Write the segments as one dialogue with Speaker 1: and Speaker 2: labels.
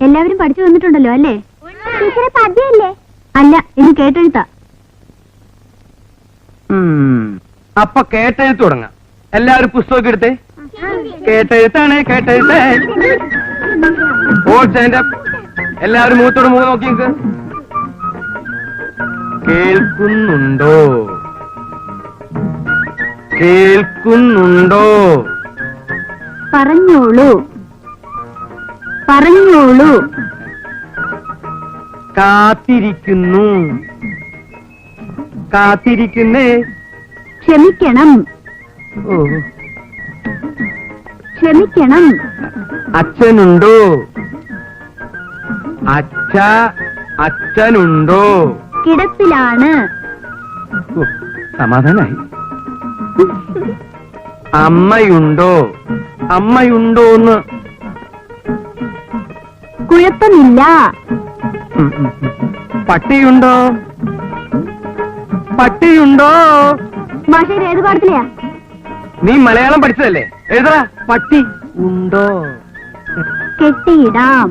Speaker 1: എല്ലാവരും പഠിച്ചു വന്നിട്ടുണ്ടല്ലോ അല്ലേ? പദ്യല്ലേ? അല്ല, ഇത് കേട്ടെഴുത്താ.
Speaker 2: അപ്പൊ കേട്ടെഴുത്ത് തുടങ്ങാം. എല്ലാവരും പുസ്തകമൊക്കെ എടുത്തേ. കേട്ടെഴുത്താണ്, കേട്ടെഴുത്ത്. All stand. എല്ലാവരും മുഖത്തോട് മുഖം നോക്കി നിൽക്ക്. കേൾക്കുന്നുണ്ടോ? കേൾക്കുന്നുണ്ടോ?
Speaker 1: പറഞ്ഞോളൂ, പറഞ്ഞോളൂ.
Speaker 2: കാത്തിരിക്കുന്നു. കാത്തിരിക്കുന്നേ.
Speaker 1: ക്ഷമിക്കണം,
Speaker 2: ഓ,
Speaker 1: ക്ഷമിക്കണം.
Speaker 2: അച്ഛനുണ്ടോ? അച്ഛനുണ്ടോ?
Speaker 1: കിടപ്പിലാണ്.
Speaker 2: സമാധാനായി. അമ്മയുണ്ടോ? അമ്മയുണ്ടോന്ന്.
Speaker 1: കുഴപ്പമില്ല.
Speaker 2: പട്ടിയുണ്ടോ? പട്ടിയുണ്ടോ?
Speaker 1: മാഷേ, ഏത് പാടത്തിലെയാ?
Speaker 2: നീ മലയാളം പഠിച്ചതല്ലേ? എഴുതറ. പട്ടി ഉണ്ടോ?
Speaker 1: കെട്ടിയിടാം.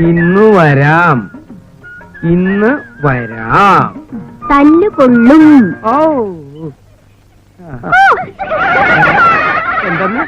Speaker 2: ഇന്ന് വരാം. ഇന്ന് വരാം.
Speaker 1: തല്ലുകൊള്ളും.
Speaker 2: ഓ, എന്തെന്ന്?